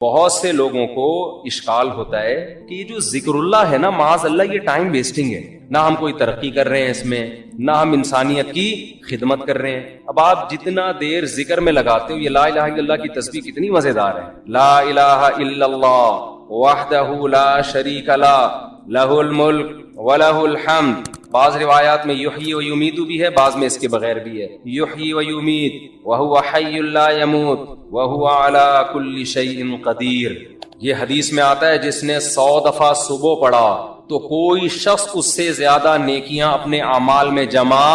بہت سے لوگوں کو اشکال ہوتا ہے کہ یہ جو ذکر اللہ ہے نا، معاذ اللہ یہ ٹائم ویسٹنگ ہے، نہ ہم کوئی ترقی کر رہے ہیں اس میں، نہ ہم انسانیت کی خدمت کر رہے ہیں۔ اب آپ جتنا دیر ذکر میں لگاتے ہو، یہ لا الہ الا اللہ کی تسبیح کتنی مزیدار ہے، لا الہ الا اللہ وحدہ لا شریک لہ لہ الملک ولہ الحمد۔ بعض روایات میں یحیی و یمیت بھی ہے، بعض میں اس کے بغیر بھی ہے، یحیی و یمیت وہو حی لا یموت وہو علی کل شیء قدیر۔ یہ حدیث میں آتا ہے جس نے 100 دفعہ صبح پڑھا تو کوئی شخص اس سے زیادہ نیکیاں اپنے اعمال میں جمع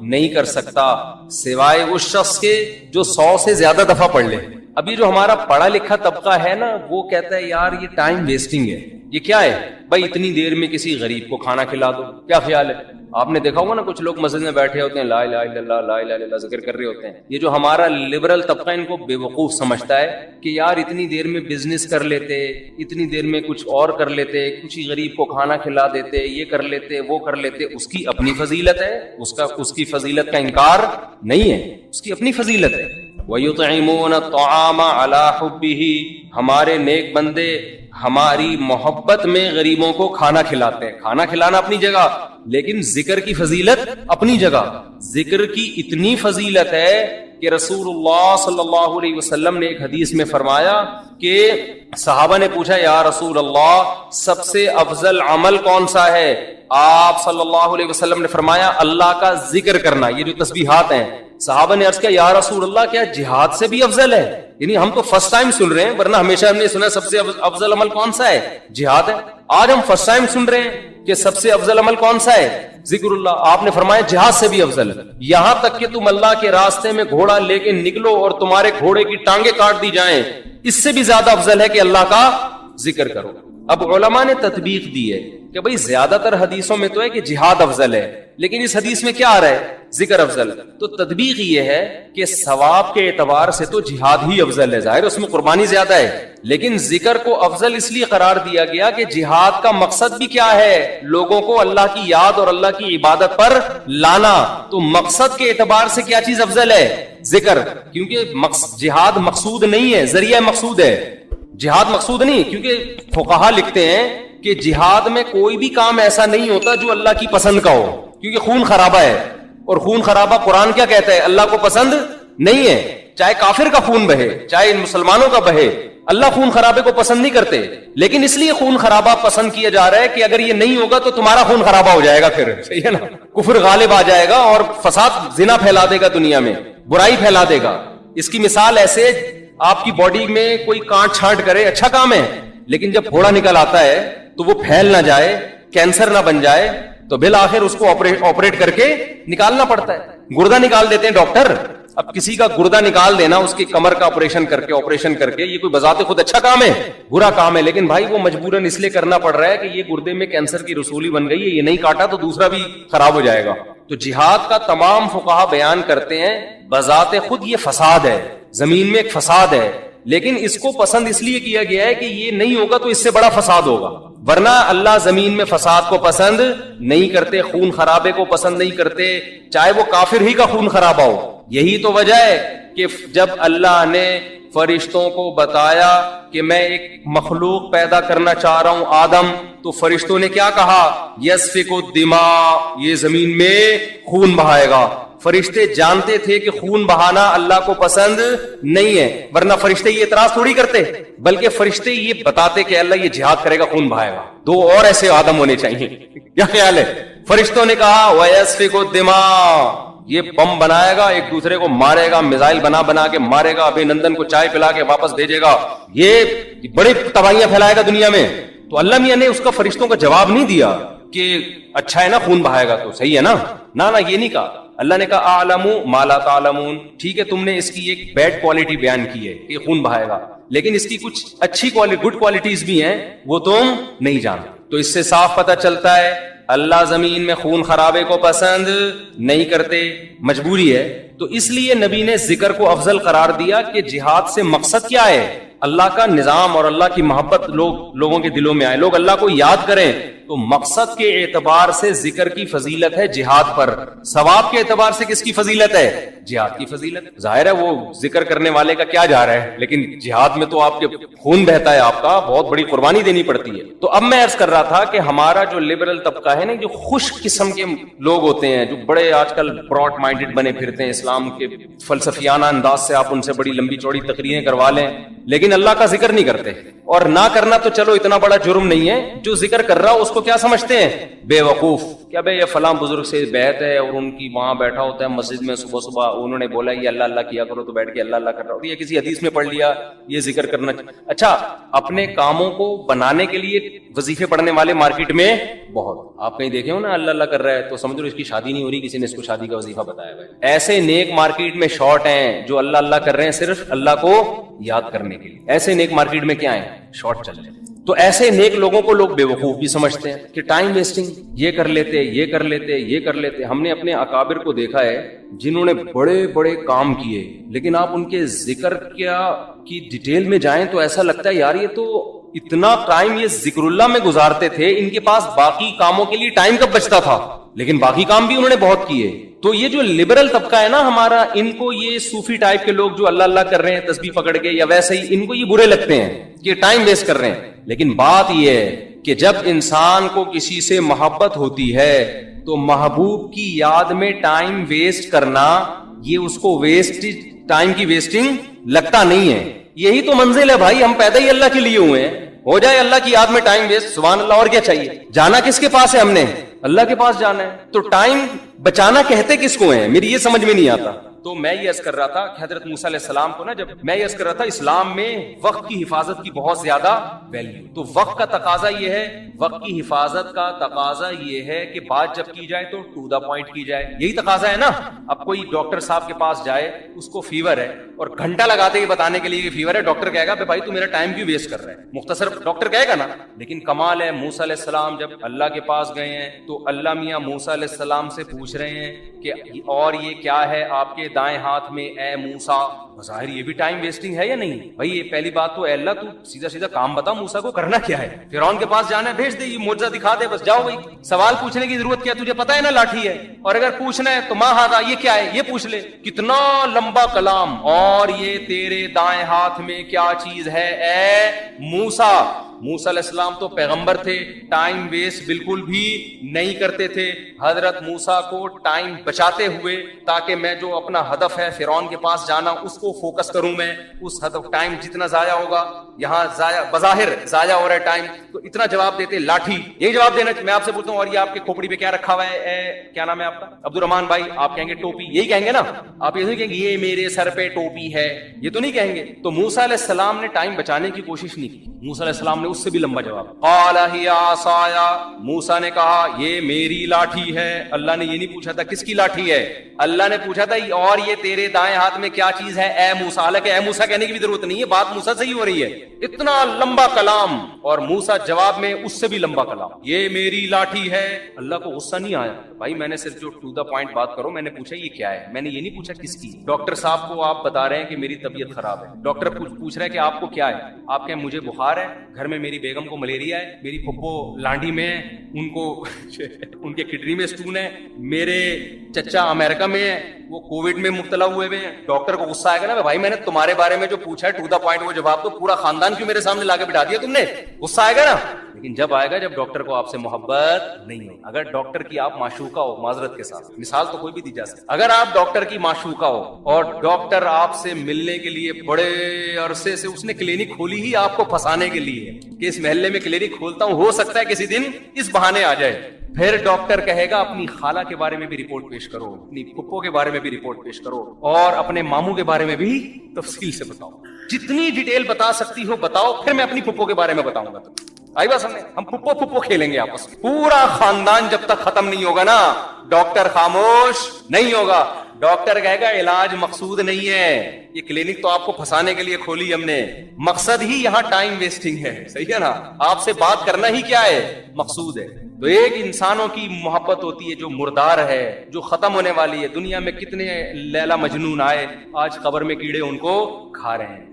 نہیں کر سکتا سوائے اس شخص کے جو 100 سے زیادہ دفعہ پڑھ لے۔ ابھی جو ہمارا پڑھا لکھا طبقہ ہے نا، وہ کہتا ہے یار یہ ٹائم ویسٹنگ ہے۔ یہ کیا ہے بھائی؟ اتنی دیر میں کسی غریب کو کھانا کھلا دو، کیا خیال ہے؟ آپ نے دیکھا ہوگا نا، کچھ لوگ مسجد میں بیٹھے ہوتے ہیں، لا الہ الا اللہ لا الہ الا اللہ ذکر کر رہے ہوتے ہیں۔ یہ جو ہمارا لبرل طبقہ ان کو بے وقوف سمجھتا ہے کہ یار اتنی دیر میں بزنس کر لیتے، اتنی دیر میں کچھ اور کر لیتے، کسی غریب کو کھانا کھلا دیتے، یہ کر لیتے وہ کر لیتے۔ اس کی اپنی فضیلت ہے، اس کی فضیلت کا انکار نہیں ہے، اس کی اپنی فضیلت ہے۔ وَيُطْعِمُونَ الطَّعَامَ عَلَى حُبِّهِ، ہمارے نیک بندے ہماری محبت میں غریبوں کو کھانا کھلاتے ہیں۔ کھانا کھلانا اپنی جگہ، لیکن ذکر کی فضیلت اپنی جگہ۔ ذکر کی اتنی فضیلت ہے کہ رسول اللہ صلی اللہ علیہ وسلم نے ایک حدیث میں فرمایا کہ صحابہ نے پوچھا یا رسول اللہ سب سے افضل عمل کون سا ہے؟ آپ صلی اللہ علیہ وسلم نے فرمایا اللہ کا ذکر کرنا، یہ جو تسبیحات ہیں۔ صحابہ نے عرض کیا یا رسول اللہ کیا جہاد سے بھی افضل ہے؟ یعنی ہم تو فرسٹ ٹائم سن رہے ہیں، ورنہ ہمیشہ ہم نے سنا سب سے افضل عمل کون سا ہے؟ جہاد ہے۔ آج ہم فرسٹ ٹائم سن رہے ہیں کہ سب سے افضل عمل کون سا ہے؟ ذکر اللہ۔ آپ نے فرمایا جہاد سے بھی افضل ہے، یہاں تک کہ تم اللہ کے راستے میں گھوڑا لے کے نکلو اور تمہارے گھوڑے کی ٹانگیں کاٹ دی جائیں، اس سے بھی زیادہ افضل ہے کہ اللہ کا ذکر کرو۔ اب علماء نے تطبیق دی ہے کہ بھئی زیادہ تر حدیثوں میں تو ہے کہ جہاد افضل ہے، لیکن اس حدیث میں کیا آ رہا ہے؟ ذکر افضل۔ تو تطبیق یہ ہے کہ ثواب کے اعتبار سے تو جہاد ہی افضل ہے، ظاہر اس میں قربانی زیادہ ہے، لیکن ذکر کو افضل اس لیے قرار دیا گیا کہ جہاد کا مقصد بھی کیا ہے؟ لوگوں کو اللہ کی یاد اور اللہ کی عبادت پر لانا۔ تو مقصد کے اعتبار سے کیا چیز افضل ہے؟ ذکر، کیونکہ جہاد مقصود نہیں ہے، ذریعہ مقصود ہے، جہاد مقصود نہیں۔ کیونکہ فقہا لکھتے ہیں کہ جہاد میں کوئی بھی کام ایسا نہیں ہوتا جو اللہ کی پسند کا ہو، کیونکہ خون خرابہ ہے، اور خون خرابہ قرآن کیا کہتا ہے؟ اللہ کو پسند نہیں ہے۔ چاہے کافر کا خون بہے، چاہے مسلمانوں کا بہے، اللہ خون خرابے کو پسند نہیں کرتے، لیکن اس لیے خون خرابہ پسند کیا جا رہا ہے کہ اگر یہ نہیں ہوگا تو تمہارا خون خرابہ ہو جائے گا، پھر صحیح ہے نا، کفر غالب آ جائے گا اور فساد، زنا پھیلا دے گا، دنیا میں برائی پھیلا دے گا۔ اس کی مثال ایسے، آپ کی باڈی میں کوئی کانٹ چھانٹ کرے اچھا کام ہے، لیکن جب پھوڑا نکل آتا ہے تو وہ پھیل نہ جائے، کینسر نہ بن جائے، تو بالآخر اس کو آپریٹ کر کے نکالنا پڑتا ہے۔ گردہ نکال دیتے ہیں ڈاکٹر۔ اب کسی کا گردہ نکال دینا، اس کی کمر کا آپریشن کر کے، یہ کوئی بذات خود اچھا کام ہے؟ برا کام ہے، لیکن بھائی وہ مجبوراً اس لیے کرنا پڑ رہا ہے کہ یہ گردے میں کینسر کی رسولی بن گئی ہے، یہ نہیں کاٹا تو دوسرا بھی خراب ہو جائے گا۔ تو جہاد کا تمام فقہا بیان کرتے ہیں بذات خود یہ فساد ہے، زمین میں ایک فساد ہے، لیکن اس کو پسند اس لیے کیا گیا ہے کہ یہ نہیں ہوگا تو اس سے بڑا فساد ہوگا، ورنہ اللہ زمین میں فساد کو پسند نہیں کرتے، خون خرابے کو پسند نہیں کرتے، چاہے وہ کافر ہی کا خون خرابہ ہو۔ یہی تو وجہ ہے کہ جب اللہ نے فرشتوں کو بتایا کہ میں ایک مخلوق پیدا کرنا چاہ رہا ہوں آدم، تو فرشتوں نے کیا کہا؟ یسفک الدماء، یہ زمین میں خون بہائے گا۔ فرشتے جانتے تھے کہ خون بہانا اللہ کو پسند نہیں ہے، ورنہ فرشتے یہ اعتراض تھوڑی کرتے، بلکہ فرشتے یہ بتاتے کہ اللہ یہ جہاد کرے گا، خون بہائے گا، 2 اور ایسے آدم ہونے چاہیے۔ کیا خیال ہے؟ فرشتوں نے کہا وَيَسْفِكُ الدِّمَاء، یہ بم بنائے گا، ایک دوسرے کو مارے گا، میزائل بنا کے مارے گا، ابھی نندن کو چائے پلا کے واپس بھیجے گا، یہ بڑی تباہیاں پھیلائے گا دنیا میں۔ تو اللہ میاں نے اس کا فرشتوں کا جواب نہیں دیا کہ اچھا ہے نا خون بہائے گا تو صحیح ہے نا، نہ یہ نہیں کہا۔ اللہ نے کہا اعلم ما لا تعلمون، ٹھیک ہے تم نے اس کی ایک بیڈ کوالٹی بیان کی ہے کہ خون بہائے گا، لیکن اس کی کچھ اچھی گڈ کوالٹیز بھی ہیں، وہ تم نہیں جانتے۔ تو اس سے صاف پتہ چلتا ہے اللہ زمین میں خون خرابے کو پسند نہیں کرتے، مجبوری ہے۔ تو اس لیے نبی نے ذکر کو افضل قرار دیا کہ جہاد سے مقصد کیا ہے؟ اللہ کا نظام اور اللہ کی محبت لوگوں کے دلوں میں آئے، لوگ اللہ کو یاد کریں، تو مقصد کے اعتبار سے ذکر کی فضیلت ہے جہاد پر, ثواب کے اعتبار سے کس کی فضیلت ہے؟ جہاد کی فضیلت. ظاہر ہے وہ ذکر کرنے والے کا کیا جا رہا ہے, لیکن جہاد میں تو آپ کے خون بہتا ہے, آپ کا بہت بڑی قربانی دینی پڑتی ہے. تو اب میں عرض کر رہا تھا کہ ہمارا جو لبرل طبقہ ہے نا, جو خوش قسم کے لوگ ہوتے ہیں, جو بڑے آج کل براڈ مائنڈڈ بنے پھرتے ہیں, اسلام کے فلسفیانہ انداز سے آپ ان سے بڑی لمبی چوڑی تقریریں کروا لیں, لیکن اللہ کا ذکر نہیں کرتے. اور نہ کرنا تو چلو اتنا بڑا جرم نہیں ہے, جو ذکر کر رہا اس کو کیا سمجھتے ہیں؟ بے وقوف. کیا بھائی یہ فلاں بزرگ سے بیعت ہے اور ان کی وہاں بیٹھا ہوتا ہے مسجد میں, صبح صبح انہوں نے بولا یہ اللہ اللہ کیا کرو تو بیٹھ کے اللہ اللہ کر رہا ہو, یہ کسی حدیث میں پڑھ لیا یہ ذکر کرنا. اچھا, اپنے کاموں کو بنانے کے لیے وظیفے پڑھنے والے مارکیٹ میں بہت, آپ کہیں دیکھے ہو نا اللہ اللہ کر رہا ہے تو سمجھ لو اس کی شادی نہیں ہو رہی, کسی نے اس کو شادی کا وظیفہ بتایا ہے. ایسے نیک مارکیٹ میں شارٹ ہیں جو اللہ اللہ کر رہے ہیں صرف اللہ کو یاد کرنے کے لیے, ایسے نیک مارکیٹ میں کیا ہیں؟ شارٹ چل رہے ہیں. تو ایسے نیک لوگوں کو لوگ بے وقوف بھی سمجھتے ہیں کہ ٹائم ویسٹنگ, یہ کر لیتے یہ کر لیتے یہ کر لیتے. ہم نے اپنے اکابر کو دیکھا ہے جنہوں نے بڑے بڑے کام کیے, لیکن آپ ان کے ذکر کی ڈیٹیل میں جائیں تو ایسا لگتا ہے یار یہ تو اتنا ٹائم یہ ذکر اللہ میں گزارتے تھے, ان کے پاس باقی کاموں کے لیے ٹائم کب بچتا تھا, لیکن باقی کام بھی انہوں نے بہت کیے. تو یہ جو لبرل طبقہ ہے نا ہمارا, ان کو یہ صوفی ٹائپ کے لوگ جو اللہ اللہ کر رہے ہیں تسبیح پکڑ کے یا ویسے ہی, ان کو یہ برے لگتے ہیں کہ ٹائم ویسٹ کر رہے ہیں. لیکن بات یہ ہے کہ جب انسان کو کسی سے محبت ہوتی ہے تو محبوب کی یاد میں ٹائم ویسٹ کرنا یہ اس کو ویسٹ ٹائم کی ویسٹنگ لگتا نہیں ہے. یہی تو منزل ہے بھائی, ہم پیدا ہی اللہ کے لیے ہوئے ہیں. ہو جائے اللہ کی یاد میں ٹائم ویسٹ, سبحان اللہ, اور کیا چاہیے؟ جانا کس کے پاس ہے ہم نے؟ اللہ کے پاس جانا ہے. تو ٹائم بچانا کہتے کس کو ہیں, میری یہ سمجھ میں نہیں آتا. تو میں یہ عرض کر رہا تھا کہ حضرت موسیٰ علیہ السلام کو نا, جب میں یہ عرض کر رہا تھا اسلام میں وقت کی حفاظت کی بہت زیادہ ویلیو. تو وقت کا تقاضا یہ ہے, وقت کی حفاظت کا تقاضا یہ ہے کہ بات جب کی جائے تو ٹو دا پوائنٹ کی جائے. یہی تقاضا ہے نا. اب کوئی ڈاکٹر صاحب کے پاس جائے, اس کو فیور ہے اور گھنٹہ لگاتے ہی بتانے کے لیے کہ فیور ہے, ڈاکٹر کہے گا کہ بھائی تو میرا ٹائم کیوں ویسٹ کر رہا ہے, مختصر ڈاکٹر کہے گا نا. لیکن کمال ہے, موسیٰ علیہ السلام جب اللہ کے پاس گئے ہیں تو اللہ میاں موسیٰ علیہ السلام سے پوچھ رہے ہیں کہ اور یہ کیا ہے آپ کے دائیں ہاتھ میں اے موسیٰ. بظاہر یہ بھی ٹائم ویسٹنگ ہے یا نہیں بھائی؟ یہ پہلی بات تو اے اللہ تو سیدھا سیدھا کام بتا, موسیٰ کو کرنا کیا ہے؟ فرعون کے پاس جانا ہے, بھیج دے, یہ معجزہ دکھا دے, بس جاؤ بھائی. سوال پوچھنے کی ضرورت کیا, تجھے پتا ہے نا لاٹھی ہے, اور اگر پوچھنا ہے تو ماں ہاتھا یہ کیا ہے یہ پوچھ لے. کتنا لمبا کلام, اور یہ تیرے دائیں ہاتھ میں کیا چیز ہے اے موسیٰ. موسیٰ علیہ السلام تو پیغمبر تھے, ٹائم ویسٹ بالکل بھی نہیں کرتے تھے. حضرت موسیٰ کو ٹائم بچاتے ہوئے تاکہ میں جو اپنا ہدف ہے فرعون کے پاس جانا اس کو فوکس کروں, میں اس ہدف ٹائم جتنا ضائع ہوگا, یہاں ضائع بظاہر ضائع ہو رہا ہے ٹائم, تو اتنا جواب دیتے لاٹھی. یہی جواب دینا میں آپ سے پوچھتا ہوں, اور یہ آپ کے کھوپڑی پہ کیا رکھا ہوا ہے اے کیا نام ہے آپ کا, عبد الرحمان بھائی, آپ کہیں گے ٹوپی, یہی کہیں گے نا آپ, یہ نہیں کہیں گے یہ میرے سر پہ ٹوپی ہے, یہ تو نہیں کہیں گے. تو موسیٰ علیہ السلام نے ٹائم بچانے کی کوشش نہیں کی. موسیٰ علیہ السلام نے اس سے بھی لمبا جواب, قال ہی عصایا, موسیٰ نے کہا یہ میری لاٹھی ہے. اللہ نے یہ نہیں پوچھا تھا کس کی لاٹھی ہے, اللہ نے پوچھا تھا اور یہ تیرے دائیں ہاتھ میں کیا چیز ہے اے موسیٰ. حالانکہ اے موسیٰ کہنے کی بھی ضرورت نہیں ہے, بات موسیٰ سے ہی ہو رہی ہے. اتنا لمبا کلام, اور موسیٰ جواب میں اس سے بھی لمبا کلام, یہ میری لاٹھی ہے. اللہ کو غصہ نہیں آیا, بھائی میں نے صرف جو ٹو دا پوائنٹ بات کرو, میں نے پوچھا یہ کیا ہے, میں نے یہ نہیں پوچھا کس کی. ڈاکٹر صاحب کو آپ بتا رہے ہیں کہ میری طبیعت خراب ہے, ڈاکٹر پوچھ رہا ہے کہ آپ کو کیا ہے, آپ کہیں مجھے بخار ہے, گھر میں میری بیگم کو ملیریا ہے, میری پھپھو لانڈی میں ان کو ان کے کڈنی میں اسٹون ہے, میرے چچا امریکہ میں ہے, وہ کووڈ میں مبتلا ہوئے ہیں. ڈاکٹر کو غصہ آئے گا نا, بھائی میں نے تمہارے بارے میں جو پوچھا ہے ٹو دا پوائنٹ وہ جواب دو, پورا خاندان کیوں میرے سامنے لا کے بٹھا دیا تم نے, غصہ آئے گا نا. لیکن جب آئے گا جب ڈاکٹر کو آپ سے محبت نہیں ہو. اگر ڈاکٹر کی آپ معشوقہ ہو, معذرت کے ساتھ مثال تو کوئی بھی دی جا سکتی, اگر آپ ڈاکٹر کی معشوقہ ہو اور ڈاکٹر آپ سے ملنے کے لیے بڑے عرصے سے اس نے کلینک کھولی ہی آپ کو پھنسانے کے لیے کہ اس محلے میں کلینک کھولتا ہوں, ہو سکتا ہے کسی دن اس بہانے آ جائے, پھر ڈاکٹر کہے گا اپنی خالہ کے بارے میں بھی رپورٹ پیش کرو, اپنی پھپھو کے بارے میں بھی رپورٹ پیش کرو, اور اپنے ماموں کے بارے میں بھی تفصیل سے بتاؤ, جتنی ڈیٹیل بتا سکتی ہو بتاؤ, پھر میں اپنی پھپھو کے بارے میں بتاؤں گا. آئی بات سمجھے, ہم پھپھو کھیلیں گے آپس میں, پورا خاندان جب تک ختم نہیں ہوگا نا ڈاکٹر خاموش نہیں ہوگا. ڈاکٹر کہے گا علاج مقصود نہیں ہے, یہ کلینک تو آپ کو پھنسانے کے لیے کھولی ہم نے, مقصد ہی یہاں ٹائم ویسٹنگ ہے. صحیح ہے نا, آپ سے بات کرنا ہی کیا ہے, مقصود ہے. تو ایک انسانوں کی محبت ہوتی ہے جو مردار ہے, جو ختم ہونے والی ہے. دنیا میں کتنے لیلا مجنون آئے, آج قبر میں کیڑے ان کو کھا رہے ہیں.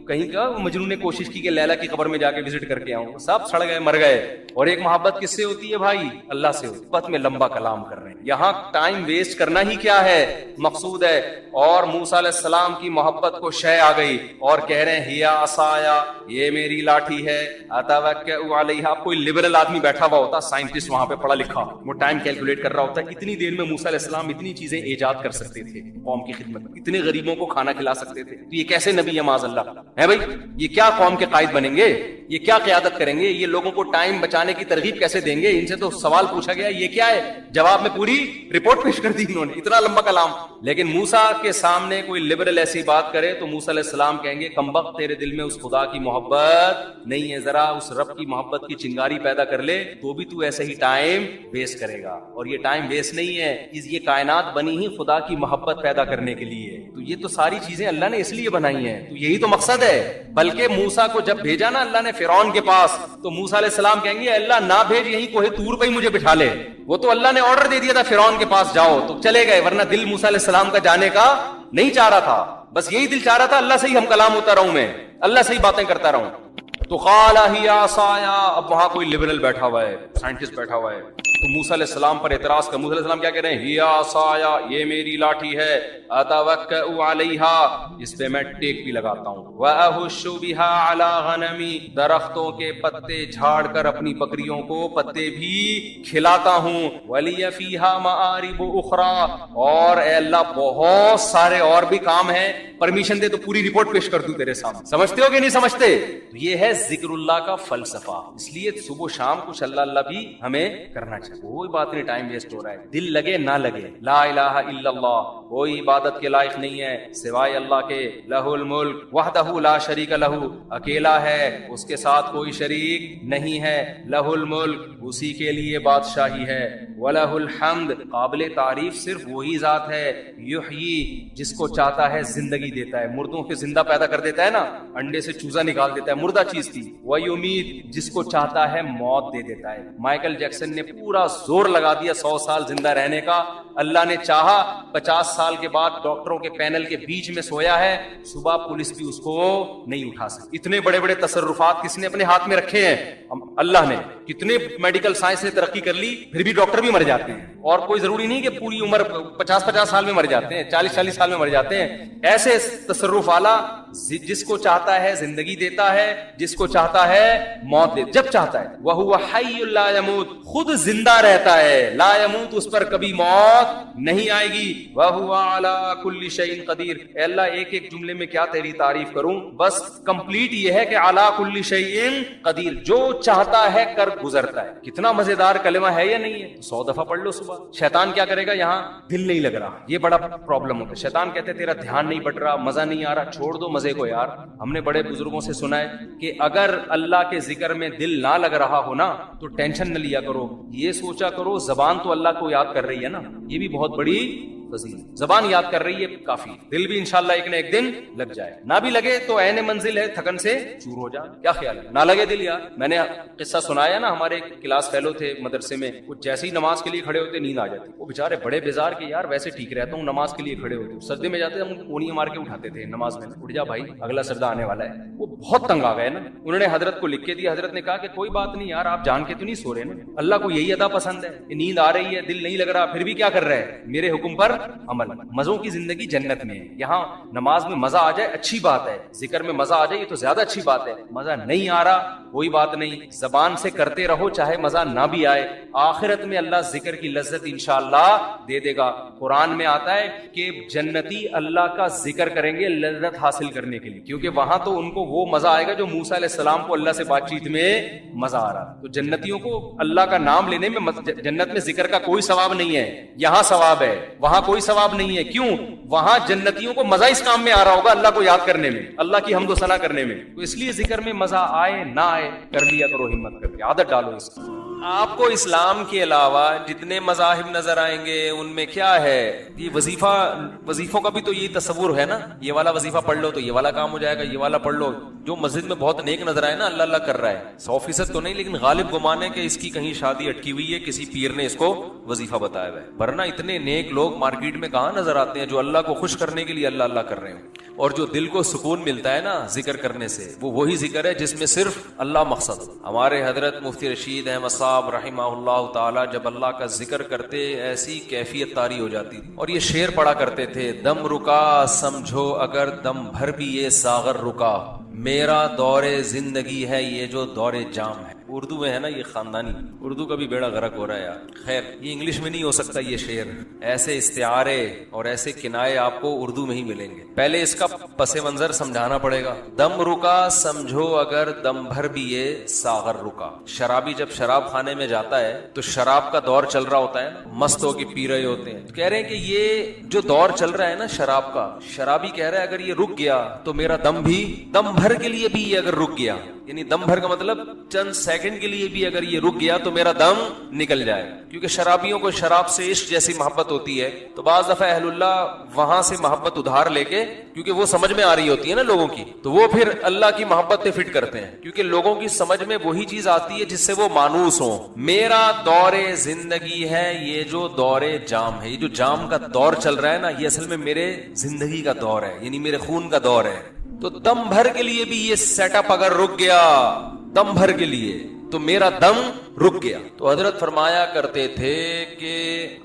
کہیں کا مجنون نے کوشش کی کہ لیلا کی قبر میں جا کے وزٹ کر کے آؤں, سب سڑ گئے, مر گئے. اور ایک محبت کس سے ہوتی ہے بھائی؟ اللہ سے ہوتی ہے. محبت میں لمبا کلام کر رہے ہیں, یہاں ٹائم ویسٹ کرنا ہی کیا ہے مقصود ہے. اور موسیٰ علیہ السلام کی محبت کو شے آ گئی اور کہہ رہے ہیں ہیا عصایا, یہ میری لاٹھی ہے, اتوکئ علیہا. کوئی لبرل آدمی بیٹھا ہوا ہوتا, سائنٹسٹ وہاں پہ پڑھا لکھا, وہ ٹائم کیلکولیٹ کر رہا ہوتا ہے اتنی دیر میں موسیٰ علیہ السلام اتنی چیزیں ایجاد کر سکتے تھے قوم کی خدمت میں, اتنے غریبوں کو کھانا کھلا سکتے تھے. تو یہ کیسے نبی ہے معاذ اللہ ہے بھائی؟ یہ کیا قوم کے قائد بنیں گے؟ یہ کیا قیادت کریں گے؟ یہ لوگوں کو ٹائم بچانے کی ترغیب کیسے دیں گے؟ ان سے تو سوال پوچھا گیا, یہ کیا ہے؟ جواب میں پوری رپورٹ پیش کر دی انہوں نے, اتنا لمبا کلام. لیکن موسیٰ کے سامنے کوئی لبرل ایسی بات کرے تو موسیٰ علیہ السلام کہیں گے کمبخت, تیرے دل میں اس خدا کی محبت نہیں ہے, ذرا اس رب کی محبت کی چنگاری پیدا کر لے تو بھی تو ایسے ہی ٹائم ویسٹ کرے گا. اور یہ ٹائم ویسٹ نہیں ہے, یہ کائنات بنی ہی خدا کی محبت پیدا کرنے کے لیے. تو یہ تو ساری چیزیں اللہ نے اس لیے بنائی ہیں, تو یہی تو مقصد ہے. بلکہ موسیٰ کو جب بھیجا نا اللہ نے فرعون کے پاس, تو موسیٰ علیہ السلام کہیں گے اللہ نہ بھیج, یہیں کوہ طور پہ ہی مجھے بٹھا لے. وہ تو اللہ نے آرڈر دے دیا تھا فرعون کے پاس جاؤ, تو چلے گئے, ورنہ دل موسیٰ علیہ السلام کا جانے کا نہیں چاہ رہا تھا. بس یہی دل چاہ رہا تھا اللہ سے ہی ہم کلام ہوتا رہوں, میں اللہ سے ہی باتیں کرتا رہوں. تو قال ہی عصایا, اب وہاں کوئی لبرل بیٹھا ہوا ہے, سائنٹسٹ بیٹھا ہوا ہے, تو موسیٰ علیہ السلام پر اعتراض کر. موسیٰ علیہ السلام کیا کہہ رہے ہیں؟ ہی عصایا, یہ میری لاٹھی ہے, اتوکئ علیہا, اس پہ میں ٹیک بھی لگاتا ہوں, واہش بہا علی غنمی, درختوں کے پتے جھاڑ کر اپنی بکریوں کو پتے بھی کھلاتا ہوں, ولی فیہا مآرب اخری, اور اے اللہ بہت سارے اور بھی کام ہیں, پرمیشن دے تو پوری رپورٹ پیش کر دوں تیرے سامنے. سمجھتے ہو کہ نہیں سمجھتے؟ یہ ہے ذکر اللہ کا فلسفہ. اس لیے صبح و شام کچھ اللہ اللہ بھی ہمیں کرنا چاہیے. کوئی بات نہیں ٹائم ویسٹ ہو رہا ہے, دل لگے نہ لگے, لا الہ الا اللہ, کوئی عبادت کے لائق نہیں ہے سوائے اللہ کے, لہ الملک وحدہ لا شریک لہ, اکیلا ہے, اس کے ساتھ کوئی شریک نہیں ہے, لہ الملک, اسی کے لیے بادشاہی ہے, ولہ الحمد, قابل تعریف صرف وہی ذات ہے, یحیی, جس کو چاہتا ہے زندگی دیتا ہے, مردوں کے زندہ پیدا کر دیتا ہے نا, انڈے سے چوزا نکال دیتا ہے, مردہ چیز تھی, ویمیت, جس کو چاہتا ہے موت دے دیتا ہے. مائیکل جیکسن نے پورا زور لگا دیا 100 سال زندہ رہنے کا, اللہ نے چاہا 50 سال کے بعد ڈاکٹروں کے پینل کے بیچ میں سویا ہے, صبح پولیس بھی اس کو نہیں اٹھا سکتی. اتنے بڑے بڑے تصرفات کس نے اپنے ہاتھ میں رکھے ہیں؟ اللہ نے. کتنے میڈیکل سائنس نے ترقی کر لی, پھر بھی ڈاکٹر بھی مر جاتے ہیں, اور کوئی ضروری نہیں کہ پوری عمر 50 سال میں مر جاتے ہیں, 40 سال میں مر جاتے ہیں. ایسے تصرف والا, جس کو چاہتا ہے زندگی دیتا ہے, جس کو چاہتا ہے موت دے, جب چاہتا ہے. وَهُوَ حَيٌّ لَا يَمُوتُ, خود زندہ رہتا ہے, لا يموت, اس پر کبھی موت نہیں آئے گی. وَهُوَ عَلَى كُلِّ شَيْءٍ قَدِيرٌ, اے اللہ ایک ایک جملے میں کیا تیری تعریف کروں, بس کمپلیٹ یہ ہے کہ عَلَى كُلِّ شَيْءٍ قَدِيرٌ, جو چاہتا ہے کر گزرتا ہے. کتنا مزیدار کلمہ ہے یا نہیں ہے؟ 100 دفعہ پڑھ لو صبح. شیطان کیا کرے گا؟ یہاں دل نہیں لگ رہا, یہ بڑا پرابلم ہوتا ہے. شیطان کہتے تیرا دھیان نہیں بٹ رہا, مزہ نہیں آ رہا, چھوڑ دو مزے کو یار. ہم نے بڑے بزرگوں سے سنا ہے کہ اگر اللہ کے ذکر میں دل نہ لگ رہا ہو نا تو ٹینشن نہ لیا کرو, یہ سوچا کرو زبان تو اللہ کو یاد کر رہی ہے نا, یہ بھی بہت بڑی فضیلت. زبان یاد کر رہی ہے کافی, دل بھی انشاءاللہ ایک نہ ایک دن لگ جائے. نہ بھی لگے تو عین منزل ہے, تھکن سے چور ہو جائے. کیا خیال ہے؟ نہ لگے دل یار. میں نے قصہ سنایا نا, ہمارے کلاس فیلو تھے مدرسے میں, وہ جیسے ہی نماز کے لیے کھڑے ہوتے نیند آ جاتی. وہ بےچارے بڑے بیزار کے یار ویسے ٹھیک رہتا ہوں, نماز کے لیے کھڑے ہوتے, سجدے میں جاتے ہم کونیاں مار کے اٹھاتے تھے نماز میں, اٹھ جا بھائی اگلا سجدہ آنے والا ہے. وہ بہت تنگ آ گئے نا, انہوں نے حضرت کو لکھ کے دیا. حضرت نے کہا کہ کوئی بات نہیں یار, آپ جان کے تو نہیں سو رہے نا, اللہ کو یہی ادا پسند ہے کہ نیند آ رہی ہے, دل نہیں لگ رہا, پھر بھی کیا کر رہے ہیں, میرے حکم پر عمل. مزوں کی زندگی جنت میں ہے. یہاں نماز میں مزہ آ جائے اچھی بات ہے, ذکر میں مزہ آ جائے یہ تو زیادہ اچھی بات ہے. مزہ نہیں آ رہا کوئی بات نہیں, زبان سے کرتے رہو چاہے مزہ نہ بھی آئے, آخرت میں اللہ ذکر کی لذت انشاءاللہ دے دے گا. قرآن میں آتا ہے کہ جنتی اللہ کا ذکر کریں گے لذت حاصل کرنے کے لیے, کیونکہ وہاں تو ان کو وہ مزہ آئے گا جو موسیٰ علیہ السلام کو اللہ سے بات چیت میں مزہ آ رہا. تو جنتیوں کو اللہ کا نام لینے میں, جنت میں ذکر کا کوئی ثواب نہیں ہے, یہاں ثواب ہے, وہاں کوئی ثواب نہیں ہے. کیوں؟ وہاں جنتیوں کو مزہ اس کام میں آ رہا ہوگا, اللہ کو یاد کرنے میں, اللہ کی حمد و ثنا کرنے میں. تو اس لیے ذکر میں مزہ آئے نہ آئے کر لیا کرو, ہمت کر کے عادت ڈالو اس کی. آپ کو اسلام کے علاوہ جتنے مذاہب نظر آئیں گے ان میں کیا ہے، یہ وظیفوں کا بھی تو یہی تصور ہے نا، یہ والا وظیفہ پڑھ لو تو یہ والا کام ہو جائے گا، یہ والا پڑھ لو. جو مسجد میں بہت نیک نظر آئے نا، اللہ اللہ کر رہا ہے، 100% تو نہیں لیکن غالب گمان ہے کہ اس کی کہیں شادی اٹکی ہوئی ہے، کسی پیر نے اس کو وظیفہ بتایا ہوا ہے. ورنہ اتنے نیک لوگ مارکیٹ میں کہاں نظر آتے ہیں جو اللہ کو خوش کرنے کے لیے اللہ اللہ کر رہے ہیں. اور جو دل کو سکون ملتا ہے نا ذکر کرنے سے، وہ وہی ذکر ہے جس میں صرف اللہ مقصد ہو. ہمارے حضرت مفتی رشید احمد صاحب رحمہ اللہ تعالی جب اللہ کا ذکر کرتے ایسی کیفیت طاری ہو جاتی تھی. اور یہ شعر پڑھا کرتے تھے، دم رکا سمجھو اگر دم بھر بھی یہ ساغر رکا، میرا دور زندگی ہے یہ جو دور جام ہے. اردو میں ہے نا، یہ خاندانی اردو کا بھی بیڑا غرق ہو رہا ہے یار. خیر یہ انگلش میں نہیں ہو سکتا یہ شعر. ایسے استعارے اور ایسے کنائے آپ کو اردو میں ہی ملیں گے. پہلے اس کا پس منظر سمجھانا پڑے گا. دم رکا سمجھو اگر دم بھر بھی یہ ساغر رکا. شرابی جب شراب خانے میں جاتا ہے تو شراب کا دور چل رہا ہوتا ہے نا، مست ہو کے پی رہے ہوتے ہیں. کہہ رہے ہیں کہ یہ جو دور چل رہا ہے نا شراب کا، شرابی کہہ رہا ہے اگر یہ رک گیا تو میرا دم بھی، دم بھر کے لیے بھی یہ اگر رک گیا، یعنی دم بھر کا مطلب چند سیکنڈ کے لیے بھی اگر یہ رک گیا تو میرا دم نکل جائے. کیونکہ شرابیوں کو شراب سے عشق جیسی محبت ہوتی ہے، تو بعض دفعہ اہل اللہ وہاں سے محبت ادھار لے کے، کیونکہ وہ سمجھ میں آ رہی ہوتی ہے نا لوگوں کی، تو وہ پھر اللہ کی محبت پہ فٹ کرتے ہیں. کیونکہ لوگوں کی سمجھ میں وہی چیز آتی ہے جس سے وہ مانوس ہوں. میرا دور زندگی ہے یہ جو دور جام ہے. یہ جو جام کا دور چل رہا ہے نا، یہ اصل میں میرے زندگی کا دور ہے، یعنی میرے خون کا دور ہے. تو دم بھر کے لیے بھی یہ سیٹ اپ اگر رک گیا، دم بھر کے لیے، تو میرا دم رک گیا. تو حضرت فرمایا کرتے تھے کہ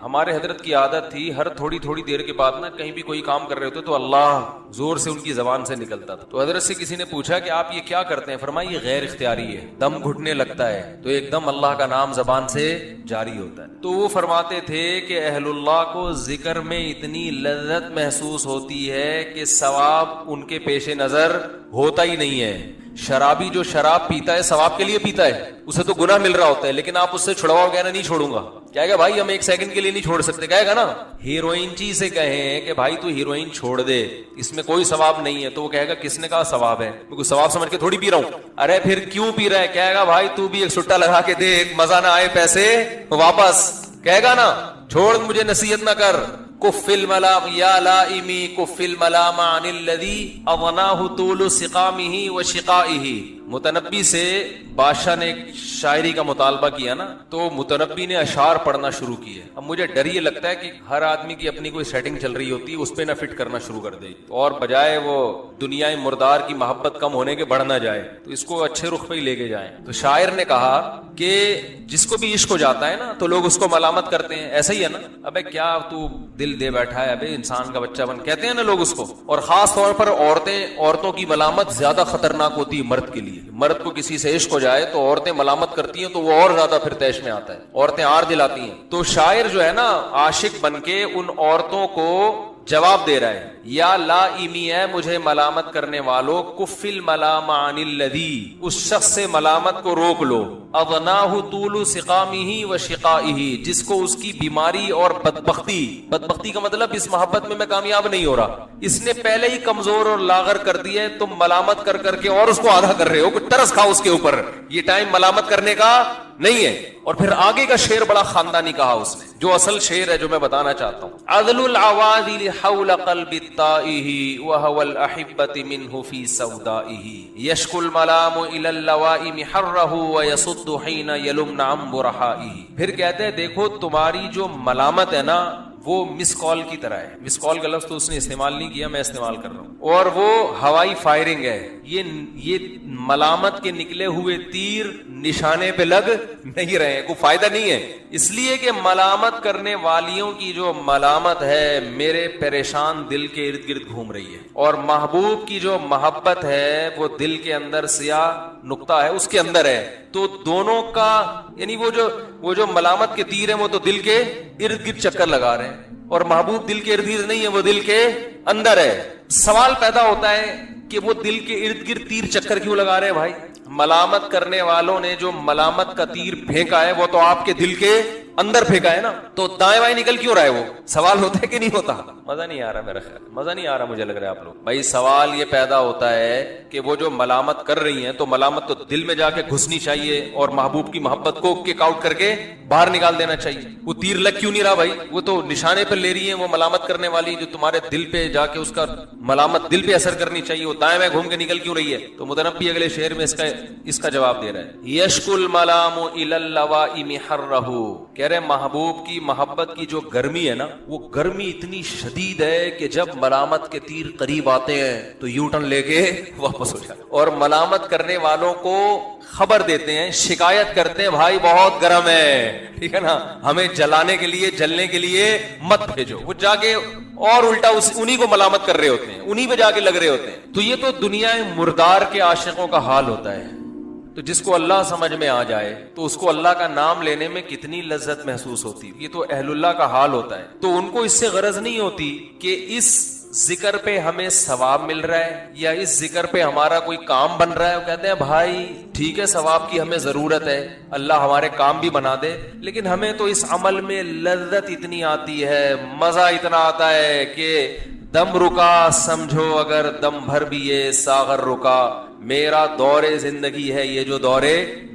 ہمارے حضرت کی عادت تھی ہر تھوڑی تھوڑی دیر کے بعد نا کہیں بھی کوئی کام کر رہے ہوتے تو اللہ زور سے ان کی زبان سے نکلتا تھا. تو حضرت سے کسی نے پوچھا کہ آپ یہ کیا کرتے ہیں؟ فرمایا یہ غیر اختیاری ہے. دم گھٹنے لگتا ہے تو ایک دم اللہ کا نام زبان سے جاری ہوتا ہے. تو وہ فرماتے تھے کہ اہل اللہ کو ذکر میں اتنی لذت محسوس ہوتی ہے کہ ثواب ان کے پیش نظر ہوتا ہی نہیں ہے. شرابی جو شراب پیتا ہے ثواب کے لیے پیتا ہے، اسے تو گناہ مل رہا ہوتا ہے، لیکن آپ اس سے چھڑواؤ گے نا نہیں چھوڑوں گا، کہے گا بھائی ہم ایک سیکنڈ کے لیے نہیں چھوڑ سکتے. کہے گا نا ہیروئن چی سے کہیں کہ بھائی تو ہیروئن چھوڑ دے، اس میں کوئی ثواب نہیں ہے، تو وہ کہے گا کس نے کہا ثواب ہے، میں کوئی ثواب سمجھ کے تھوڑی پی رہا ہوں. ارے پھر کیوں پی رہا ہے؟ کہے گا بھائی تو بھی ایک سٹا لگا کے دے، ایک مزہ نہ آئے پیسے واپس. کہے گا نا چھوڑ مجھے نصیحت نہ کر. کف الملام یا لائمی کف الملام عن الذی اغناہ طول سقامہ وشقائہ. متنبی سے بادشاہ نے ایک شاعری کا مطالبہ کیا نا، تو متنبی نے اشعار پڑھنا شروع کیے. اب مجھے ڈر یہ لگتا ہے کہ ہر آدمی کی اپنی کوئی سیٹنگ چل رہی ہوتی ہے، اس پہ نہ فٹ کرنا شروع کر دے، اور بجائے وہ دنیا مردار کی محبت کم ہونے کے بڑھ نہ جائے، تو اس کو اچھے رخ پہ ہی لے کے جائیں. تو شاعر نے کہا کہ جس کو بھی عشق ہو جاتا ہے نا تو لوگ اس کو ملامت کرتے ہیں، ایسا ہی ہے نا، ابے کیا تو دل دے بیٹھا ہے، ابے انسان کا بچہ بن، کہتے ہیں نا لوگ اس کو. اور خاص طور پر عورتوں کی ملامت زیادہ خطرناک ہوتی ہے مرد کے لیے. مرد کو کسی سے عشق ہو جائے تو عورتیں ملامت کرتی ہیں تو وہ اور زیادہ پھر تیش میں آتا ہے، عورتیں آر دلاتی ہیں. تو شاعر جو ہے نا عاشق بن کے ان عورتوں کو جواب دے رہا ہے، یا لائمی ہے مجھے ملامت کرنے والو، کف الملام عن الذی، اس شخص سے ملامت کو روک لو، اغناہ طول سقامہ وشقائہ، جس کو اس کی بیماری اور بدبختی کا مطلب اس محبت میں کامیاب نہیں ہو رہا، اس نے پہلے ہی کمزور اور لاغر کر دیا ہے، تم ملامت کر کر کے اور اس کو آدھا کر رہے ہو، کچھ ترس کھاؤ اس کے اوپر. یہ ٹائم ملامت کرنے کا نہیں ہے. اور پھر آگے کا شعر بڑا خاندانی کہا اس نے، جو اصل شعر ہے جو میں بتانا چاہتا ہوں. عدل العوادل حول قلب الطائہ وهو الاحبة منه في سودائہ، یشکو الملام الى اللوائم حرہ ویصد حین یلمن عن برحائہ. پھر کہتے ہیں دیکھو تمہاری جو ملامت ہے نا وہ مس کال کی طرح ہے. مس کال کا لفظ تو اس نے استعمال نہیں کیا، میں استعمال کر رہا ہوں. اور وہ ہوائی فائرنگ ہے. یہ ملامت کے نکلے ہوئے تیر نشانے پہ لگ نہیں رہے، کوئی فائدہ نہیں ہے. اس لیے کہ ملامت کرنے والیوں کی جو ملامت ہے میرے پریشان دل کے ارد گرد گھوم رہی ہے، اور محبوب کی جو محبت ہے وہ دل کے اندر سیاہ نقطہ ہے، اس کے اندر ہے. تو دونوں کا یعنی وہ جو ملامت کے تیر ہیں وہ تو دل کے ارد گرد چکر لگا رہے ہیں، اور محبوب دل کے ارد گرد نہیں ہے، وہ دل کے اندر ہے. سوال پیدا ہوتا ہے کہ وہ دل کے ارد گرد تیر چکر کیوں لگا رہے ہیں بھائی؟ ملامت کرنے والوں نے جو ملامت کا تیر پھینکا ہے وہ تو آپ کے دل کے اندر پھینکا ہے نا, تو دائیں بائیں نکل کیوں رہا ہے؟ وہ سوال ہوتا ہے کہ نہیں ہوتا؟ مزہ نہیں آ رہا, میرا خیال مزہ نہیں آ رہا مجھے لگ رہا ہے آپ لوگ. بھائی سوال یہ پیدا ہوتا ہے کہ وہ جو ملامت کر رہی ہیں تو ملامت تو دل میں جا کے گھسنی چاہیے اور محبوب کی محبت کو کک آؤٹ کر کے باہر نکال دینا چاہیے. وہ تیر لگ کیوں نہیں رہا بھائی؟ وہ تو نشانے پہ لے رہی ہیں, وہ ملامت کرنے والی جو تمہارے دل پہ جا کے اس کا ملامت دل پہ اثر کرنی چاہیے, وہ دائیں بائیں گھوم کے نکل کیوں رہی ہے؟ تو متنبی اگلے شعر میں اس کا جواب دے رہا ہے, یشکل ملام الی اللوائم حرہ, کہہ رہے محبوب کی محبت کی جو گرمی ہے نا, وہ گرمی اتنی شدید ہے کہ جب ملامت کے تیر قریب آتے ہیں تو یو ٹرن لے کے واپس ہو جاتے, اور ملامت کرنے والوں کو خبر دیتے ہیں, شکایت کرتے ہیں, بھائی بہت گرم ہے, ٹھیک ہے نا, ہمیں جلانے کے لیے جلنے کے لیے مت بھیجو. وہ جا کے اور الٹا انہی کو ملامت کر رہے ہوتے ہیں, انہی پہ جا کے لگ رہے ہوتے ہیں. تو یہ تو دنیا مردار کے عاشقوں کا حال ہوتا ہے. تو جس کو اللہ سمجھ میں آ جائے تو اس کو اللہ کا نام لینے میں کتنی لذت محسوس ہوتی. یہ تو اہل اللہ کا حال ہوتا ہے. تو ان کو اس سے غرض نہیں ہوتی کہ اس ذکر پہ ہمیں ثواب مل رہا ہے یا اس ذکر پہ ہمارا کوئی کام بن رہا ہے. وہ کہتے ہیں بھائی ٹھیک ہے ثواب کی ہمیں ضرورت ہے, اللہ ہمارے کام بھی بنا دے, لیکن ہمیں تو اس عمل میں لذت اتنی آتی ہے, مزہ اتنا آتا ہے کہ دم رکا سمجھو اگر دم بھر بھی یہ ساغر رکا, میرا دور زندگی ہے یہ جو دور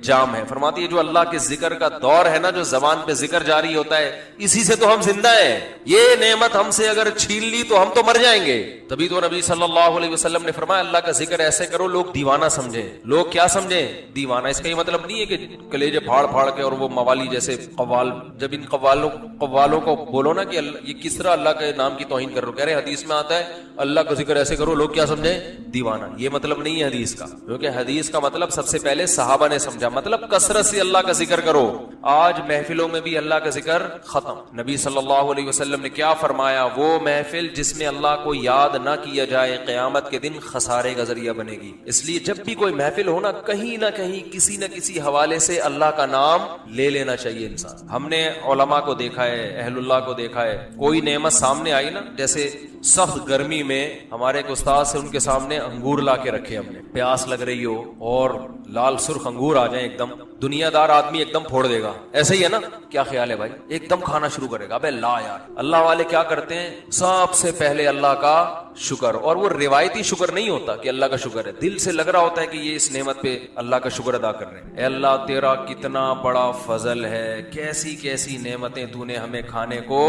جام ہے. فرماتی ہے جو اللہ کے ذکر کا دور ہے نا, جو زبان پہ ذکر جاری ہوتا ہے, اسی سے تو ہم زندہ ہیں. یہ نعمت ہم سے اگر چھین لی تو ہم تو مر جائیں گے. تبھی تو نبی صلی اللہ علیہ وسلم نے فرمایا اللہ کا ذکر ایسے کرو لوگ دیوانہ سمجھیں. لوگ کیا سمجھیں؟ دیوانہ. اس کا یہ مطلب نہیں ہے کہ کلیجے پھاڑ پھاڑ کے اور وہ موالی جیسے قوال, جب ان قوالوں کو بولو نا کہ یہ کس طرح اللہ کے نام کی توہین کر رہے ہو, کہہ رہے حدیث میں آتا ہے اللہ کا ذکر ایسے کرو لوگ کیا سمجھیں؟ دیوانہ. یہ مطلب نہیں ہے حدیث کا, کیونکہ حدیث کا مطلب سب سے پہلے صحابہ نے سمجھا, مطلب کثرت سے اللہ کا ذکر کرو. آج محفلوں میں بھی اللہ کا ذکر ختم. نبی صلی اللہ علیہ وسلم نے کیا فرمایا, وہ محفل جس میں اللہ کو یاد نہ کیا جائے قیامت کے دن خسارے کا ذریعہ بنے گی. اس لیے جب بھی کوئی محفل ہو نا, کہیں نہ کہیں کسی نہ کسی حوالے سے اللہ کا نام لے لینا چاہیے انسان. ہم نے علماء کو دیکھا ہے, اہل اللہ کو دیکھا ہے, کوئی نعمت سامنے آئی نا, جیسے سخت گرمی میں ہمارے ایک استاد سے ان کے سامنے انگور لا کے رکھے, ہم نے پیاس لگ رہی ہو اور لال سرخ انگور آ جائیں, ایک دم دنیا دار آدمی ایک دم پھوڑ دے گا. ایسے ہی ہے نا, کیا خیال ہے بھائی؟ ایک دم کھانا شروع کرے گا. ابے لا یار, اللہ والے کیا کرتے ہیں, سب سے پہلے اللہ کا شکر. اور وہ روایتی شکر نہیں ہوتا کہ اللہ کا شکر ہے, دل سے لگ رہا ہوتا ہے کہ یہ اس نعمت پہ اللہ کا شکر ادا کر رہے ہیں. اے اللہ تیرا کتنا بڑا فضل ہے, کیسی کیسی نعمتیں تو نے ہمیں کھانے کو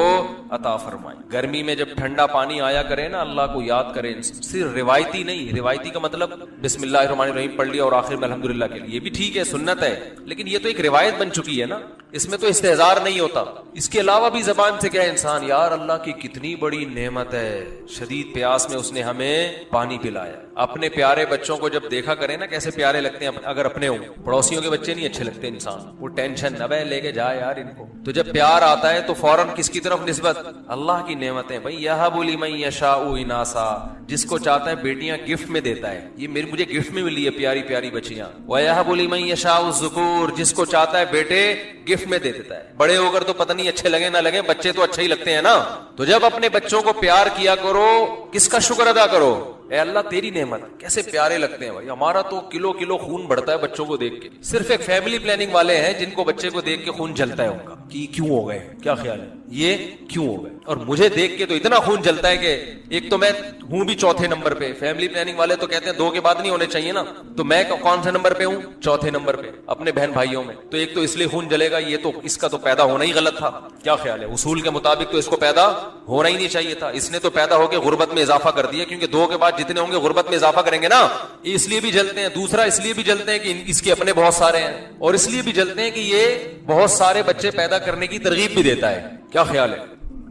عطا فرمائی. گرمی میں جب ٹھنڈا پانی آیا کرے نا, اللہ کو یاد کرے, صرف روایتی نہیں. روایتی کا مطلب بسم اللہ الرحمن الرحیم پڑھ لیا اور آخر میں الحمدللہ کے لیے, یہ بھی ٹھیک ہے, سنت ہے, لیکن یہ تو ایک روایت بن چکی ہے نا, اس میں تو استہزار نہیں ہوتا. اس کے علاوہ بھی زبان سے کہے انسان یار اللہ کی کتنی بڑی نعمت ہے, شدید پیاس میں اس نے ہمیں پانی پلایا. اپنے پیارے بچوں کو جب دیکھا کرے نا کیسے پیارے لگتے ہیں, اگر اپنے ہوں, پڑوسیوں کے بچے نہیں اچھے لگتے انسان, وہ ٹینشن نہ لے کے جائے یار ان کو. تو جب پیار آتا ہے تو فوراً کس کی طرف نسبت؟ اللہ کی نعمتیں. بھائی یہب لمن یشاء اناسا, جس کو چاہتا ہے بیٹیاں گفٹ میں دیتا ہے, یہ مجھے گفٹ میں ملی ہے پیاری پیاری بچیاں. ویہب لمن یشاء الذکور, جس کو چاہتا ہے بیٹے گفٹ میں دے دیتا ہے. بڑے ہو کر تو پتہ نہیں اچھے لگے نہ لگے, بچے تو اچھے ہی لگتے ہیں نا. تو جب اپنے بچوں کو پیار کیا کرو, کس کا شکر ادا کرو, اے اللہ تیری نعمت, کیسے پیارے لگتے ہیں بھائی. ہمارا تو کلو کلو خون بڑھتا ہے بچوں کو دیکھ کے. صرف ایک فیملی پلاننگ والے ہیں جن کو بچے کو دیکھ کے خون جلتا ہے ان کا, کہ کیوں ہو گئے, کیا خیال ہے یہ کیوں ہو گئے. اور مجھے دیکھ کے تو اتنا خون جلتا ہے کہ ایک تو میں ہوں بھی چوتھے نمبر پہ. فیملی پلاننگ والے تو کہتے ہیں 2 کے بعد نہیں ہونے چاہیے نا, تو میں کون سے نمبر پہ ہوں؟ چوتھے نمبر پہ اپنے بہن بھائیوں میں. تو ایک تو اس لیے خون جلے گا, یہ تو اس کا تو پیدا ہونا ہی غلط تھا. کیا خیال ہے, اصول کے مطابق تو اس کو پیدا ہونا ہی نہیں چاہیے تھا. اس نے تو پیدا ہو کے غربت میں اضافہ کر دیا, کیونکہ 2 کے بعد جتنے ہوں گے غربت میں اضافہ کریں گے نا, اس لیے بھی جلتے ہیں. دوسرا اس لیے بھی جلتے ہیں کہ اس کے اپنے بہت سارے ہیں, اور اس لیے بھی جلتے ہیں کہ یہ بہت سارے بچے پیدا کرنے کی ترغیب بھی دیتا ہے. کیا خیال ہے.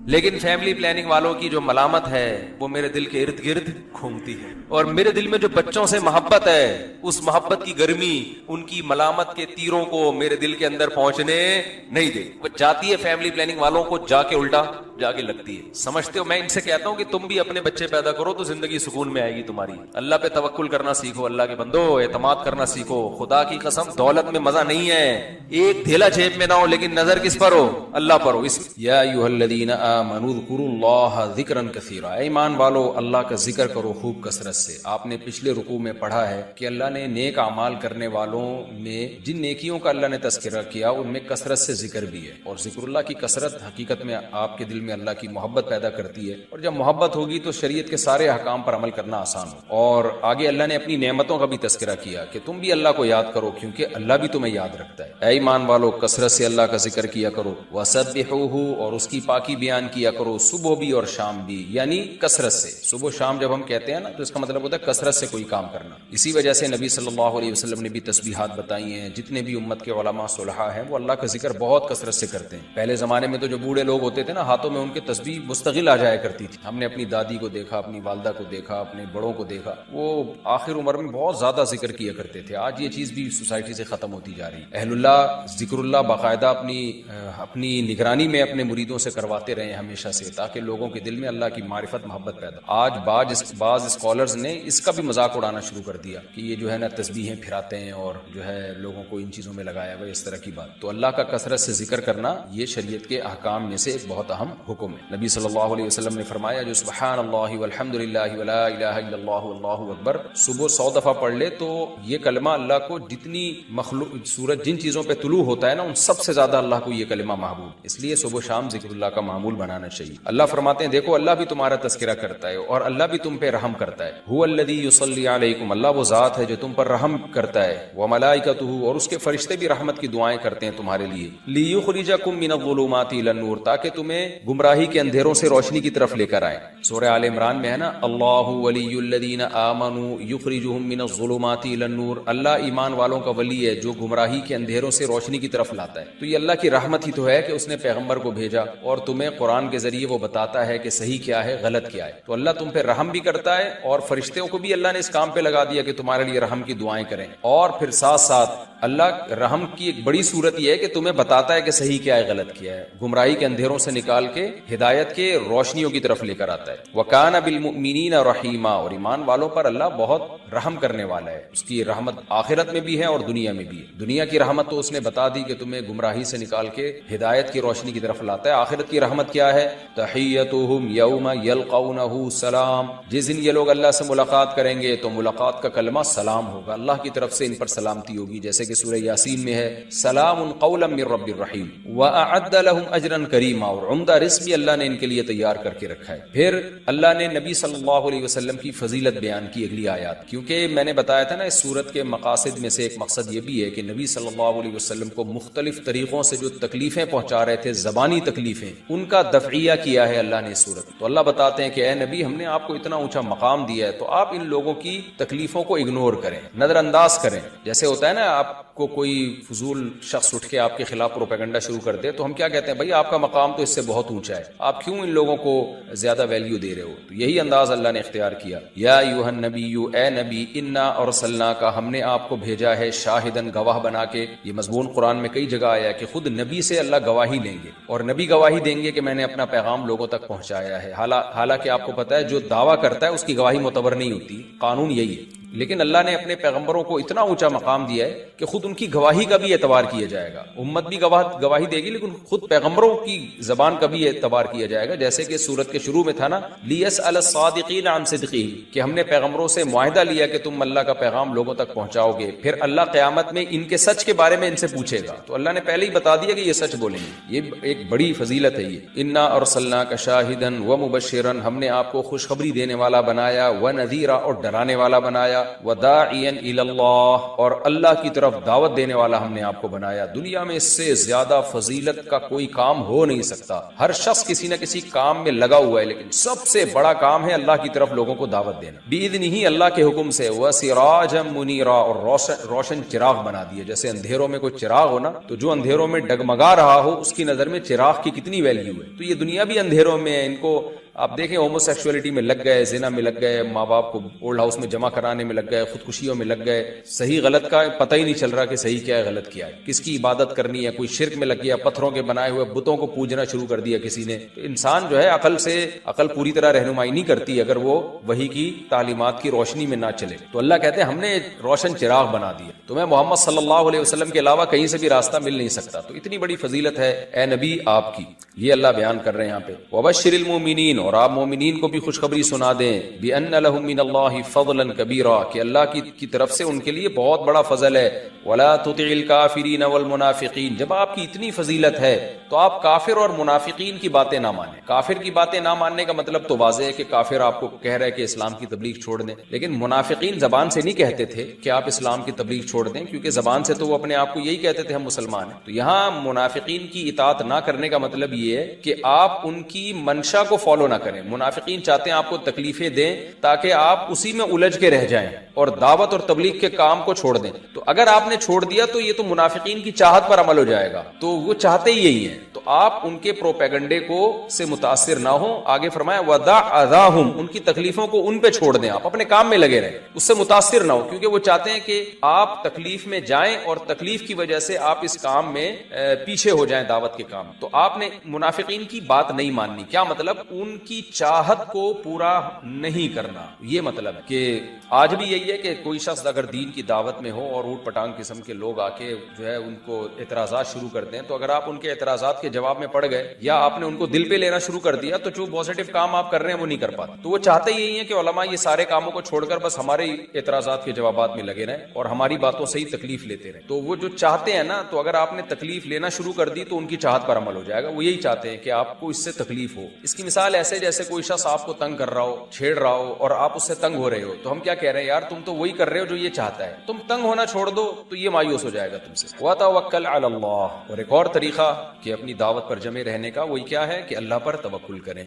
لیکن فیملی پلاننگ والوں کی جو ملامت ہے وہ میرے دل کے ارد گرد گھومتی ہے, اور میرے دل میں جو بچوں سے محبت ہے اس محبت کی گرمی ان کی ملامت کے تیروں کو میرے دل کے اندر پہنچنے نہیں دے. وہ جاتی ہے فیملی پلاننگ والوں کو جا کے الٹا جا کے لگتی ہے. سمجھتے ہو؟ میں ان سے کہتا ہوں کہ تم بھی اپنے بچے پیدا کرو تو زندگی سکون میں آئے گی تمہاری. اللہ پہ توکل کرنا سیکھو, اللہ کے بندو اعتماد کرنا سیکھو. خدا کی قسم دولت میں مزہ نہیں ہے, ایک تھیلا جیب میں نہ ہو لیکن نظر کس پر ہو؟ اللہ پر ہو. یا ایھا الذین آمنوا اذکروا اللہ ذکرا کثیرا, اے ایمان والو اللہ کا ذکر کرو خوب کثرت سے. آپ نے پچھلے رکوع میں پڑھا ہے کہ اللہ نے نیک اعمال کرنے والوں میں جن نیکیوں کا اللہ نے تذکرہ کیا ان میں کثرت سے ذکر بھی ہے. اور ذکر اللہ کی کثرت حقیقت میں آپ کے دل میں اللہ کی محبت پیدا کرتی ہے, اور جب محبت ہوگی تو شریعت کے سارے احکام پر عمل کرنا آسان ہو. اور آگے اللہ نے اپنی نعمتوں کا بھی تذکرہ کیا کہ تم بھی اللہ کو یاد کرو کیونکہ اللہ بھی تمہیں یاد رکھتا ہے. اے ایمان والو کثرت سے اللہ کا ذکر کیا کرو. وسبحوہ, اور اس کی پاکی بیان کیا کرو صبح بھی اور شام بھی, یعنی کثرت سے. صبح شام جب ہم کہتے ہیں نا تو اس کا مطلب ہوتا ہے کثرت سے کوئی کام کرنا. اسی وجہ سے نبی صلی اللہ علیہ وسلم نے بھی تسبیحات بتائی ہیں. جتنے بھی امت کے علماء صلحاء ہیں وہ اللہ کا ذکر بہت کثرت سے کرتے ہیں. پہلے زمانے میں تو جو بوڑھے لوگ ہوتے تھے نا, ہاتھوں میں ان کے تسبیح مستقل آ جایا کرتی تھی. ہم نے اپنی دادی کو دیکھا, اپنی والدہ کو دیکھا, اپنے بڑوں کو دیکھا, وہ آخر عمر میں بہت زیادہ ذکر کیا کرتے تھے. آج یہ چیز بھی سوسائٹی سے ختم ہوتی جا رہی ہے. اہل اللہ ذکر اللہ باقاعدہ اپنی نگرانی میں اپنے مریدوں سے کرواتے رہے ہمیشہ سے, تاکہ لوگوں کے دل میں اللہ کی معرفت محبت پیدا. آج بعض اسکالرز نے اس کا بھی مذاق اڑانا شروع کر دیا کہ یہ جو ہے نا تسبیحیں پھراتے ہیں اور جو ہے لوگوں کو ان چیزوں میں لگایا ہوا, اس طرح کی بات. تو اللہ کا کثرت سے ذکر کرنا یہ شریعت کے احکام میں سے ایک بہت اہم حکم ہے. نبی صلی اللہ علیہ وسلم نے فرمایا جو سبحان اللہ والحمد للہ ولا الہ الا اللہ واللہ اکبر صبح 100 دفعہ پڑھ لے تو یہ کلمہ اللہ کو جتنی مخلوق سورج جن چیزوں پہ طلوع ہوتا ہے نا ان سب سے زیادہ اللہ کو یہ کلمہ محبوب, اس لیے صبح شام ذکر اللہ کا معمول بنانا چاہیے. اللہ فرماتے ہیں دیکھو اللہ بھی تمہارا تذکرہ کرتا ہے اور اللہ بھی تم پہ رحم کرتا ہے. هو الذی یصلی علیکم, اللہ وہ ذات ہے جو تم پر رحم کرتا ہے. وملائکتہ, اور اس کے فرشتے بھی رحمت کی دعائیں کرتے ہیں تمہارے لیے. لیخرجکم من الظلمات الی النور, تاکہ تمہیں گمراہی کے اندھیروں سے روشنی کی طرف لے کر آئیں. سورہ آل عمران میں ہے نا اللہ ولی الذین آمنوا یخرجہم من الظلمات الی النور, اللہ ایمان والوں کا ولی ہے جو گمراہی کے اندھیروں سے روشنی کی طرف لاتا ہے. تو یہ اللہ کی رحمت ہی تو ہے کہ اس نے پیغمبر کو بھیجا اور تمہیں قرآن کے ذریعے وہ بتاتا ہے کہ صحیح کیا ہے غلط کیا ہے. تو اللہ تم پہ رحم بھی کرتا ہے اور فرشتوں کو بھی اللہ نے اس کام پہ لگا دیا کہ تمہارے لیے رحم کی دعائیں کریں. اور پھر ساتھ ساتھ اللہ رحم کی ایک بڑی صورت یہ ہے کہ تمہیں بتاتا ہے کہ صحیح کیا ہے غلط کیا ہے, گمراہی کے اندھیروں سے نکال کے ہدایت کے روشنیوں کی طرف لے کر آتا ہے. وَكَانَ بِالْمُؤْمِنِينَ رَحِيمًا, اور ایمان والوں پر اللہ بہت رحم کرنے والا ہے. اس کی رحمت آخرت میں بھی ہے اور دنیا میں بھی ہے. دنیا کی رحمت تو اس نے بتا دی کہ تمہیں گمراہی سے نکال کے ہدایت کی روشنی کی طرف لاتا ہے. آخرت کی رحمت کیا ہے؟ تحیتہم یوم یلقونہ سلام, جس دن یہ لوگ اللہ سے ملاقات کریں گے تو ملاقات کا کلمہ سلام ہوگا, اللہ کی طرف سے ان پر سلامتی ہوگی, جیسے کہ سورہ یاسین میں ہے سلام قولا من رب الرحیم واعد لهم اجرا کریما, اور عمدہ رزق بھی اللہ نے ان کے لیے تیار کر کے رکھا ہے. پھر اللہ نے نبی صلی اللہ علیہ وسلم کی فضیلت بیان کی اگلی آیات, کیونکہ میں نے بتایا تھا نا اس سورت کے مقاصد میں سے ایک مقصد یہ بھی ہے کہ نبی صلی اللہ علیہ وسلم کو مختلف طریقوں سے جو تکلیفیں پہنچا رہے تھے, زبانی تکلیفیں, ان کا دفعیہ کیا ہے اللہ نے اس صورت. تو اللہ بتاتے ہیں کہ اے نبی ہم نے آپ کو اتنا اونچا مقام دیا ہے تو آپ ان لوگوں کی تکلیفوں کو اگنور کریں, نظر انداز کریں. جیسے ہوتا ہے نا آپ کو کوئی فضول شخص اٹھ کے آپ کے خلاف پروپیگنڈا شروع کر دے تو ہم کیا کہتے ہیں, بھائی آپ کا مقام تو اس سے بہت اونچا ہے, آپ کیوں ان لوگوں کو زیادہ ویلیو دے رہے ہو. تو یہی انداز اللہ نے اختیار کیا. یا ایھا النبی, اے نبی, انا ارسلناک, ہم نے آپ کو بھیجا ہے شاہدن, گواہ بنا کے. یہ مضمون قرآن میں کئی جگہ آیا ہے کہ خود نبی سے اللہ گواہی لیں گے اور نبی گواہی دیں گے کہ میں نے اپنا پیغام لوگوں تک پہنچایا ہے. حالانکہ آپ کو پتا ہے جو دعویٰ کرتا ہے اس کی گواہی معتبر نہیں ہوتی, قانون یہی ہے. لیکن اللہ نے اپنے پیغمبروں کو اتنا اونچا مقام دیا ہے کہ خود ان کی گواہی کا بھی اعتبار کیا جائے گا. امت بھی گواہی دے گی لیکن خود پیغمبروں کی زبان کا بھی اعتبار کیا جائے گا. جیسے کہ سورت کے شروع میں تھا نا لیسأل الصادقین عن صدقہم, کہ ہم نے پیغمبروں سے معاہدہ لیا کہ تم اللہ کا پیغام لوگوں تک پہنچاؤ گے, پھر اللہ قیامت میں ان کے سچ کے بارے میں ان سے پوچھے گا. تو اللہ نے پہلے ہی بتا دیا کہ یہ سچ بولیں گے. یہ ایک بڑی فضیلت ہے. یہ انا ارسلناک شاہدا ومبشرا, ہم نے آپ کو خوشخبری دینے والا بنایا, ونذیرا, اور ڈرانے والا بنایا, وداعیا الی اللہ, اور اللہ کی طرف دعوت دینے والا ہم نے آپ کو بنایا. دنیا میں اس سے زیادہ فضیلت کا کوئی کام ہو نہیں سکتا. ہر شخص کسی نہ کسی کام میں لگا ہوا ہے لیکن سب سے بڑا کام ہے اللہ کی طرف لوگوں کو دعوت دینا باذنہ, اللہ کے حکم سے. وسراجا منیرا, اور روشن چراغ بنا دیے. جیسے اندھیروں میں کوئی چراغ ہو نا, تو جو اندھیروں میں ڈگمگا رہا ہو اس کی نظر میں چراغ کی کتنی ویلیو ہے. تو یہ دنیا بھی اندھیروں میں ہے, ان کو آپ دیکھیں ہومو سیکسولیٹی میں لگ گئے, زنا میں لگ گئے, ماں باپ کو اولڈ ہاؤس میں جمع کرانے میں لگ گئے, خودکشیوں میں لگ گئے, صحیح غلط کا پتہ ہی نہیں چل رہا کہ صحیح کیا ہے غلط کیا ہے, کس کی عبادت کرنی ہے, کوئی شرک میں لگ گیا, پتھروں کے بنائے ہوئے بتوں کو پوجنا شروع کر دیا کسی نے. تو انسان جو ہے عقل پوری طرح رہنمائی نہیں کرتی اگر وہ وحی کی تعلیمات کی روشنی میں نہ چلے. تو اللہ کہتے ہیں ہم نے روشن چراغ بنا دیا, تمہیں محمد صلی اللہ علیہ وسلم کے علاوہ کہیں سے بھی راستہ مل نہیں سکتا. تو اتنی بڑی فضیلت ہے اے نبی آپ کی, یہ اللہ بیان کر رہے ہیں یہاں پہ. وبشر المؤمنین, اور آپ مومنین کو بھی خوشخبری سنا دیں, بان لهم من اللہ فضلا کبیرا, کہ اللہ کی طرف سے ان کے لیے بہت بڑا فضل ہے. ولا تطع الکافرین والمنافقین, جب آپ کی اتنی فضیلت ہے تو آپ کافر اور منافقین کی باتیں نہ مانیں. کافر کی باتیں نہ ماننے کا مطلب تو واضح ہے کہ کافر آپ کو کہہ رہا ہے کہ اسلام کی تبلیغ چھوڑ دیں, لیکن منافقین زبان سے نہیں کہتے تھے کہ آپ اسلام کی تبلیغ چھوڑ دیں, کیونکہ زبان سے تو وہ اپنے آپ کو یہی کہتے تھے ہم مسلمان ہیں. تو یہاں منافقین کی اطاعت نہ کرنے کا مطلب یہ ہے کہ آپ ان کی منشا کو فالو نہ کریں. منافقین چاہتے ہیں آپ کو تکلیفیں دیں تاکہ آپ اسی میں الجھ کے رہ جائیں اور دعوت اور تبلیغ کے کام کو چھوڑ دیں. تو اگر آپ نے چھوڑ دیا تو یہ تو منافقین کی چاہت پر عمل ہو جائے گا, تو وہ چاہتے ہی یہی ہیں. تو آپ ان کے پروپیگنڈے کو سے متاثر نہ ہوں. آگے فرمایا ودع اذاہم, ان کی تکلیفوں کو ان پہ چھوڑ دیں, آپ اپنے کام میں لگے رہیں, اس سے متاثر نہ ہو, کیونکہ وہ چاہتے ہیں کہ آپ تکلیف میں جائیں اور تکلیف کی وجہ سے آپ اس کام میں پیچھے ہو جائیں دعوت کے کام. تو آپ نے منافقین کی بات نہیں ماننی. کیا مطلب؟ ان کی چاہت کو پورا نہیں کرنا. یہ مطلب کہ آج بھی یہی ہے کہ کوئی شخص اگر دین کی دعوت میں ہو اور اوٹ پٹانگ قسم کے لوگ آ کے جو ہے ان کو اعتراضات شروع کرتے ہیں, تو اگر آپ ان کے اعتراضات کے جواب میں پڑ گئے یا آپ نے ان کو دل پہ لینا شروع کر دیا تو جو پازیٹیو کام آپ کر رہے ہیں وہ نہیں کر پاتے. تو وہ چاہتے یہی ہیں کہ علماء یہ سارے کاموں کو چھوڑ کر بس ہمارے اعتراضات کے جوابات میں لگے رہیں اور ہماری باتوں سے ہی تکلیف لیتے رہیں. تو وہ جو چاہتے ہیں نا, تو اگر آپ نے تکلیف لینا شروع کر دی تو ان کی چاہت پر عمل ہو جائے گا. وہ یہی چاہتے ہیں کہ آپ کو اس سے تکلیف ہو. اس کی مثال ایسے جیسے کوئی شخص آپ کو تنگ کر رہا ہو, چھیڑ رہا ہو, اور آپ اس سے تنگ ہو رہے ہو, تو ہم کیا کہہ رہے ہیں, یار تم تو وہی کر رہے ہو جو یہ چاہتا ہے, تم تنگ ہونا چھوڑ دو تو یہ مایوس ہو جائے گا تم سے. وتوکل علی اللہ, اور ایک اور طریقہ کہ اپنی دعوت پر جمے رہنے کا, وہی کیا ہے کہ اللہ پر توکل کریں.